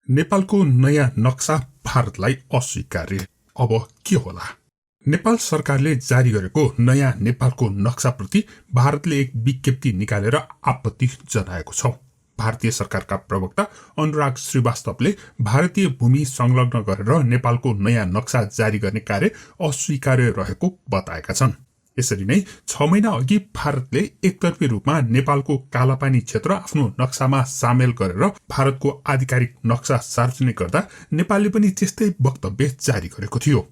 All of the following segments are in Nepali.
नेपालको नयाँ नक्सा भारतलाई अस्वीकार्य। अब के होला? नेपाल सरकारले जारी गरेको नयाँ नेपालको नक्साप्रति भारतले एक विज्ञप्ति निकालेर आपत्ति जनाएको छ। भारतीय सरकारका प्रवक्ता अनुराग श्रीवास्तवले भारतीय भूमि संलग्न गरेर नेपालको नयाँ नक्सा जारी गर्ने कार्य अस्वीकार्य रहेको बताएका छन्। यसरी नै 6 महिना अघि भारतले एकतर्फी रूपमा नेपालको कालापानी क्षेत्र आफ्नो नक्सामा सामेल गरेर भारतको आधिकारिक नक्सा सार्वजनिक गर्दा नेपालले पनि त्यस्तै वक्तव्य जारी गरेको थियो।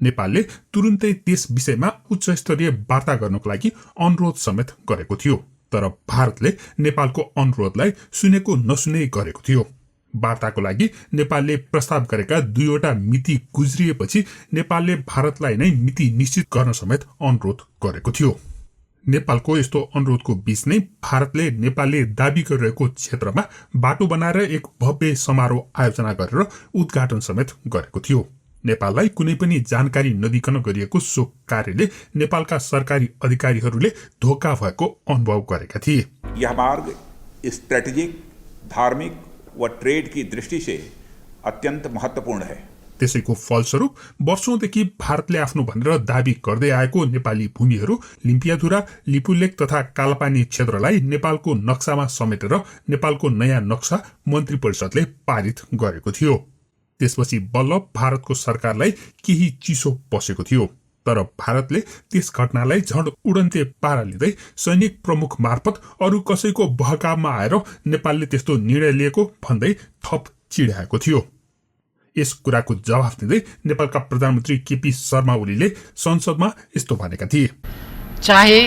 नेपालले तुरुन्तै त्यस विषयमा उच्च स्तरीय वार्ता गर्नको लागि अनुरोध समेत गरेको थियो, तर भारतले नेपालको अनुरोधलाई सुनेको नसुने गरेको थियो। वार्ताको लागि नेपालले प्रस्ताव गरेका 2वटा मिति गुज्रिएपछि नेपालले भारतलाई नै मिति निश्चित गर्न समेत अनुरोध गरेको थियो। नेपालको यस्तो अनुरोधको बीच नै भारतले नेपालले दाबी गरिरहेको क्षेत्रमा बाटो बनाएर एक भव्य समारोह आयोजना गरेर उद्घाटन समेत गरेको थियो। नेपाललाई कुनै पनि जानकारी नदिकन गरिएको सो कार्यले नेपालका सरकारी अधिकारीहरूले धोका भएको अनुभव गरेका थिए। यह मार्ग स्ट्रेटेजिक, धार्मिक व ट्रेड की दृष्टि से अत्यंत महत्वपूर्ण है। त्यसैको फलस्वरूप वर्षौंदेखि भारतले आफ्नो भनेर दाबी गर्दै आएको नेपाली भूमिहरू लिम्पियाधुरा, लिपुलेक तथा कालापानी क्षेत्रलाई नेपालको नक्सामा समेटेर नेपालको नयाँ नक्सा मन्त्री परिषदले पारित गरेको थियो। त्यसपछि बल्ल भारतको सरकारलाई केही चिसो पसेको थियो, तर भारतले त्यस घटनालाई झण्ड उडन्ते पारा लिँदै सैनिक प्रमुख मार्फत अरू कसैको बहकावमा आएर नेपालले त्यस्तो निर्णय लिएको भन्दै थप चिढाएको थियो। यस कुराको जवाफ दिँदै नेपालका प्रधानमन्त्री केपी शर्मा ओलीले संसदमा यस्तो भनेका थिए। चाहे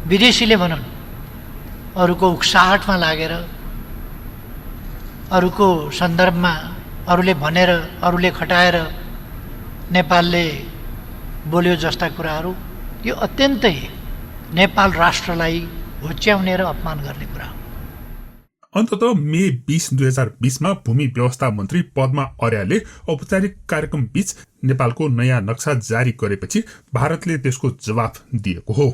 विदेशीले भनन्, अरूको उक्साहटमा लागेर, अरूको सन्दर्भमा अरूले भनेर, अरूले खटाएर नेपालले बोल्यो जस्ता कुराहरू, यो अत्यन्तै नेपाल राष्ट्रलाई होच्याउने र अपमान गर्ने कुरा हो। अन्ततः मे 20, 2020 मा भूमि व्यवस्था मन्त्री पद्मा अर्यालले औपचारिक कार्यक्रम बीच नेपालको नयाँ नक्सा जारी गरेपछि भारतले त्यसको जवाफ दिएको हो।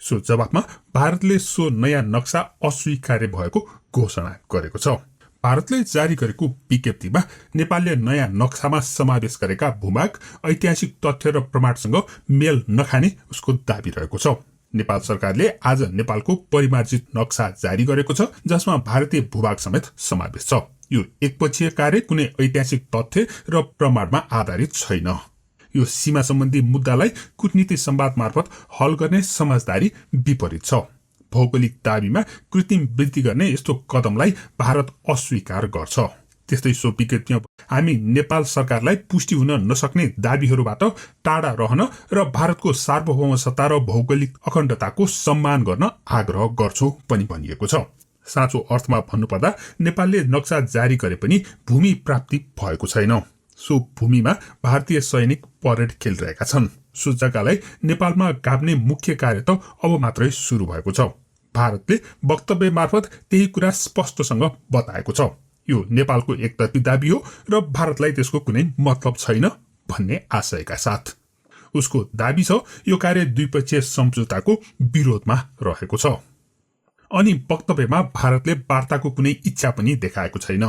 सो जवाफमा भारतले सो नयाँ नक्सा अस्वीकार्य भएको घोषणा गरेको छ। भारतले जारी गरेको विज्ञप्तिमा नेपालले नयाँ नक्सामा समावेश गरेका भूभाग ऐतिहासिक तथ्य र प्रमाणसँग मेल नखाने उसको दाबी रहेको छ। नेपाल सरकारले आज नेपालको परिमार्जित नक्सा जारी गरेको छ, जसमा भारतीय भूभाग समेत समावेश छ। यो एकपक्षीय कार्य कुनै ऐतिहासिक तथ्य र प्रमाणमा आधारित छैन। यो सीमा सम्बन्धी मुद्दालाई कूटनीति संवाद मार्फत हल गर्ने समझदारी विपरीत छ। भौगोलिक दाबीमा कृत्रिम वृद्धि गर्ने यस्तो कदमलाई भारत अस्वीकार गर्छ। त्यस्तै सो विज्ञप्तिमा हामी नेपाल सरकारलाई पुष्टि हुन नसक्ने दाबीहरूबाट टाढा रहन र भारतको सार्वभौम सत्ता र भौगोलिक अखण्डताको सम्मान गर्न आग्रह गर्छौं पनि भनिएको छ। साँचो अर्थमा भन्नुपर्दा नेपालले नक्सा जारी गरे पनि भूमि प्राप्ति भएको छैन। सो भूमिमा भारतीय सैनिक परेड खेलिरहेका छन्। सो जग्गालाई नेपालमा गाभ्ने मुख्य कार्य त अब मात्रै सुरु भएको छ। भारतले वक्तव्य मार्फत त्यही कुरा स्पष्टसँग बताएको छ। यो नेपालको एकतर्फी दाबी हो र भारतलाई त्यसको कुनै मतलब छैन भन्ने आशयका साथ उसको दाबी छ यो कार्य द्विपक्षीय सम्झौताको विरोधमा रहेको छ। अनि वक्तव्यमा भारतले वार्ताको कुनै इच्छा पनि देखाएको छैन।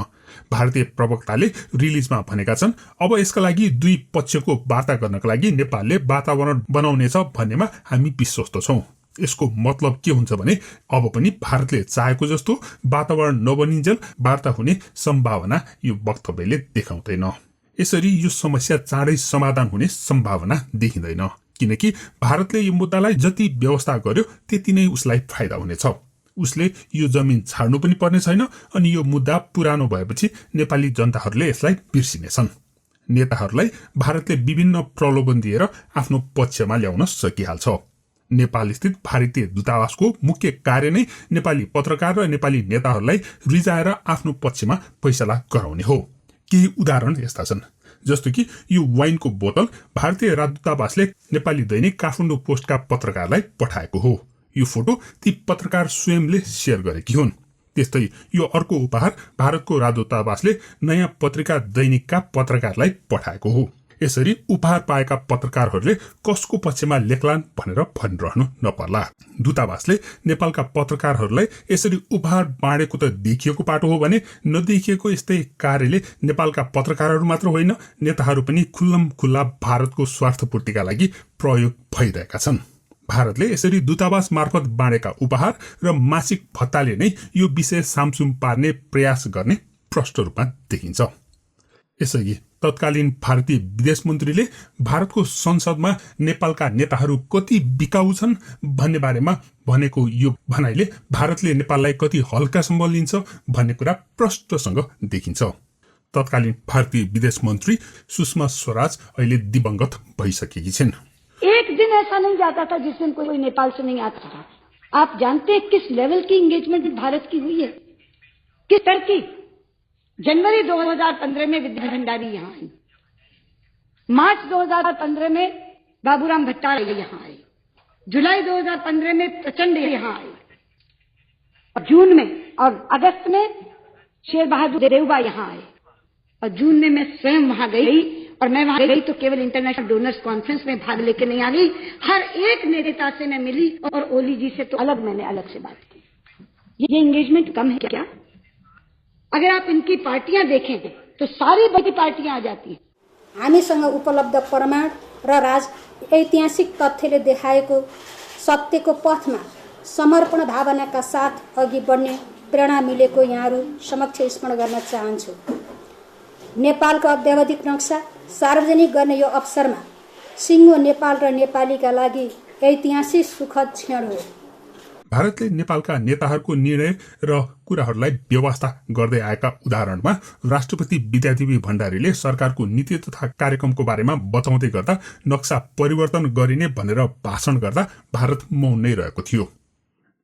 भारतीय प्रवक्ताले रिलिजमा भनेका छन्, अब यसका लागि दुई पक्षको वार्ता गर्नका लागि नेपालले वातावरण बनाउनेछ भन्नेमा हामी विश्वस्त छौं। यसको मतलब के हुन्छ भने अब पनि भारतले चाहेको जस्तो वातावरण नबनिन्जेल वार्ता हुने सम्भावना यो वक्तव्यले देखाउँदैन। यसरी यो समस्या चाँडै समाधान हुने सम्भावना देखिँदैन, किनकि भारतले यो मुद्दालाई जति व्यवस्था गर्यो त्यति नै उसलाई फाइदा हुनेछ। उसले यो जमिन छाड्नु पनि पर्ने छैन अनि यो मुद्दा पुरानो भएपछि नेपाली जनताहरूले यसलाई बिर्सिनेछन्। नेताहरूलाई भारतले विभिन्न प्रलोभन दिएर आफ्नो पक्षमा ल्याउन सकिहाल्छ। नेपाल स्थित भारतीय दूतावासको मुख्य कार्य नै नेपाली पत्रकार र नेपाली नेताहरूलाई रिजाएर आफ्नो पक्षमा फैसला गराउने हो। केही उदाहरण यस्ता छन्, जस्तो कि यो वाइनको बोतल भारतीय राजदूतावासले नेपाली दैनिक काठमाडौँ पोस्टका पत्रकारलाई पठाएको हो। यो फोटो ती पत्रकार स्वयंले शेयर गरेकी हुन्। त्यस्तै यो अर्को उपहार भारतको राजदूतावासले नयाँ पत्रिका दैनिकका पत्रकारलाई पठाएको हो। यसरी उपहार पाएका पत्रकारहरूले कसको पक्षमा लेख्लान् भनेर भनिरहनु नपर्ला। दूतावासले नेपालका पत्रकारहरूलाई यसरी उपहार बाँडेको त देखिएको पाटो हो भने नदेखिएको यस्तै कार्यले नेपालका पत्रकारहरू मात्र होइन, नेताहरू पनि खुल्लम खुल्ला भारतको स्वार्थपूर्तिका लागि प्रयोग भइरहेका छन्। भारतले यसरी दूतावास मार्फत बाँडेका उपहार र मासिक भत्ताले नै यो विषय सामसुम पार्ने प्रयास गर्ने प्रष्ट रूपमा देखिन्छ। यसअघि तत्कालीन भारतीय विदेश मन्त्रीले भारतको संसदमा नेपालका नेताहरू कति बिकाउ छन् भन्ने बारेमा भनेको यो भनाइले भारतले नेपाललाई कति हल्कासम्म लिन्छ भन्ने कुरा प्रष्टसँग देखिन्छ। तत्कालीन भारतीय विदेश मन्त्री सुषमा स्वराज अहिले दिवंगत भइसकेकी छिन्। एक दिन ऐसा नहीं जाता था जिस दिन कोई नेपाल से नहीं आता था। आप जानते हैं किस लेवल की एंगेजमेंट भारत की हुई है, किस तरह की। जनवरी 2015 में विद्या भंडारी यहाँ आई, मार्च 2015 में बाबूराम भट्टाचार्य यहाँ आए, जुलाई 2015 में प्रचंड यहाँ आए, और जून में और अगस्त में शेर बहादुर देवबा यहाँ आए, और जून में मैं स्वयं वहां गई। और मैं वहां गई तो केवल इंटरनेशनल डोनर्स कॉन्फ्रेंस में भाग लेके नहीं आ गई, हर एक नेता से मैं मिली, और ओली जी से तो अलग मैंने अलग से बात की। ये एंगेजमेंट कम है क्या? अगर आप इनकी पार्टियां देखें तो सारी बड़ी पार्टियां आ जाती हैं। हामीसँग उपलब्ध प्रमाण र ऐतिहासिक तथ्यले देखाएको सत्यको पथमा समर्पण भावनाका साथ अघि बढ्ने प्रेरणा मिलेको यहाँहरू समक्ष स्मरण गर्न चाहन्छु। नेपालको अद्यावधिक नक्सा सार्वजनिक गर्ने यो अवसरमा सिङ्गो नेपाल र नेपालीका लागि ऐतिहासिक सुखद क्षण हो। भारतले नेपालका नेताहरूको निर्णय र कुराहरूलाई व्यवस्था गर्दै आएका उदाहरणमा राष्ट्रपति विद्यादेवी भण्डारीले सरकारको नीति तथा कार्यक्रमको बारेमा बताउँदै गर्दा नक्सा परिवर्तन गरिने भनेर भाषण गर्दा भारत मौन नै रहेको थियो।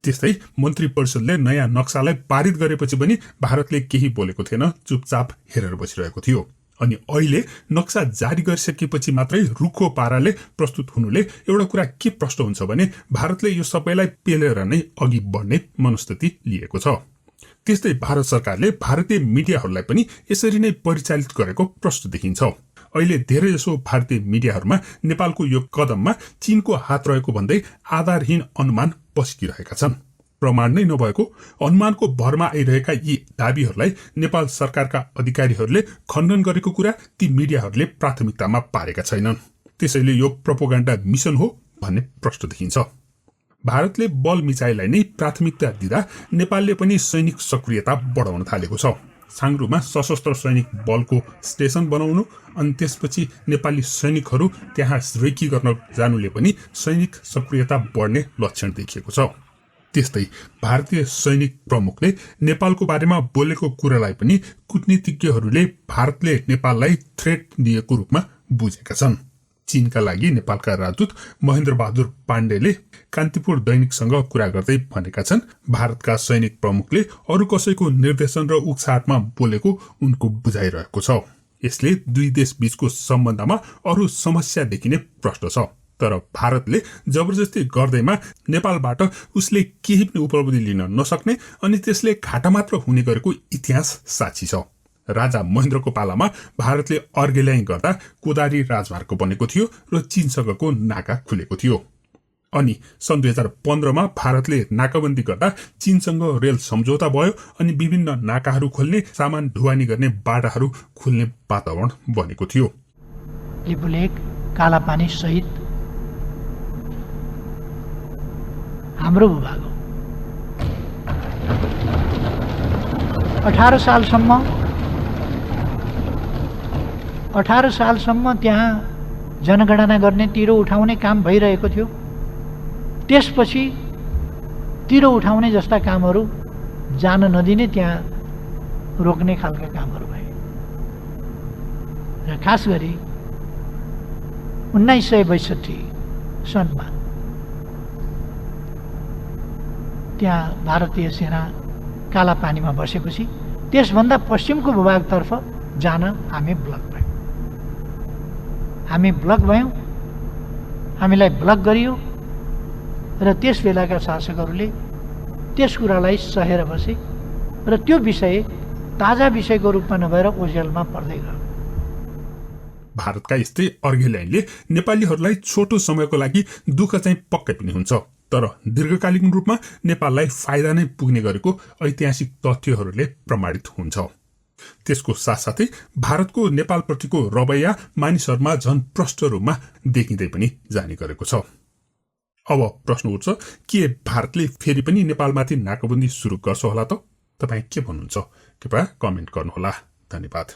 त्यस्तै मन्त्री परिषदले नयाँ नक्सालाई पारित गरेपछि पनि भारतले केही बोलेको थिएन, चुपचाप हेरेर बसिरहेको थियो। अनि अहिले नक्सा जारी गरिसकेपछि मात्रै रुखो पाराले प्रस्तुत हुनुले एउटा कुरा के प्रष्ट हुन्छ भने भारतले यो सबैलाई पेलेर नै अघि बढ्ने मनस्थिति लिएको छ। त्यस्तै भारत सरकारले भारतीय मिडियाहरूलाई पनि यसरी नै परिचालित गरेको प्रष्ट देखिन्छ। अहिले धेरैजसो भारतीय मिडियाहरूमा नेपालको यो कदममा चीनको हात रहेको भन्दै आधारहीन अनुमान पस्किरहेका छन्। प्रमाण नै नभएको अनुमानको भरमा आइरहेका यी दाबीहरूलाई नेपाल सरकारका अधिकारीहरूले खण्डन गरेको कुरा ती मिडियाहरूले प्राथमिकतामा पारेका छैनन्। त्यसैले यो प्रोपोगेन्डा मिसन हो भन्ने प्रश्न देखिन्छ। भारतले बल मिचाइलाई नै प्राथमिकता दिँदा नेपालले पनि सैनिक सक्रियता बढाउन थालेको छ। साङ्ग्रुमा सशस्त्र सैनिक बलको स्टेसन बनाउनु अनि त्यसपछि नेपाली सैनिकहरू त्यहाँ रेकी गर्न जानुले पनि सैनिक सक्रियता बढ्ने लक्षण देखिएको छ। त्यस्तै भारतीय सैनिक प्रमुखले नेपालको बारेमा बोलेको कुरालाई पनि कूटनीतिज्ञहरूले भारतले नेपाललाई थ्रेट दिएको रूपमा बुझेका छन्। चीनका लागि नेपालका राजदूत महेन्द्र बहादुर पाण्डेले कान्तिपुर दैनिकसँग कुरा गर्दै भनेका छन्, भारतका सैनिक प्रमुखले अरू कसैको निर्देशन र उक्साहटमा बोलेको उनको बुझाइरहेको छ। यसले दुई देश बीचको सम्बन्धमा अरू समस्या देखिने प्रश्न छ। तर भारतले जबरजस्ती गर्दैमा नेपालबाट उसले केही पनि उपलब्धि लिन नसक्ने अनि त्यसले घाटा मात्र हुने गरेको इतिहास साक्षी छ। राजा महेन्द्रको पालामा भारतले अर्घेल्याई गर्दा कोदारी राजमार्ग बनेको थियो र चीनसँगको नाका खुलेको थियो। अनि सन् 2015 भारतले नाकाबन्दी गर्दा चीनसँग रेल सम्झौता भयो अनि विभिन्न नाकाहरू खोल्ने, सामान ढुवानी गर्ने बाटाहरू खुल्ने वातावरण बनेको थियो। लिपुलेक, कालापानी सहित हाम्रो भूभाग हो। 18 सालसम्म त्यहाँ जनगणना गर्ने, तिरो उठाउने काम भइरहेको थियो। त्यसपछि तिरो उठाउने जस्ता कामहरू जान नदिने, त्यहाँ रोक्ने खालका कामहरू भए। र खास गरी 1962 सनमा त्यहाँ भारतीय सेना कालापानीमा बसेपछि त्यसभन्दा पश्चिमको भूभागतर्फ जान हामी ब्लक भयौँ। हामीलाई ब्लक गरियो र त्यस बेलाका शासकहरूले त्यस कुरालाई सहेर बसे र त्यो विषय ताजा विषयको रूपमा नभएर ओझेलमा पर्दै गयो। भारतका यस्तै अर्घे लाइनले नेपालीहरूलाई छोटो समयको लागि दुःख चाहिँ पक्कै पनि हुन्छ, तर दीर्घकालीन रूपमा नेपाललाई फाइदा नै पुग्ने गरेको ऐतिहासिक तथ्यहरूले प्रमाणित हुन्छ। त्यसको साथसाथै भारतको नेपालप्रतिको रवैया मानिसहरूमा झन प्रष्ट रूपमा देखिँदै पनि जाने गरेको छ। अब प्रश्न उठ्छ, के भारतले फेरि पनि नेपालमाथि नाकाबन्दी सुरु गर्छ होला त? तपाईँ के भन्नुहुन्छ? कृपया कमेन्ट गर्नुहोला। धन्यवाद।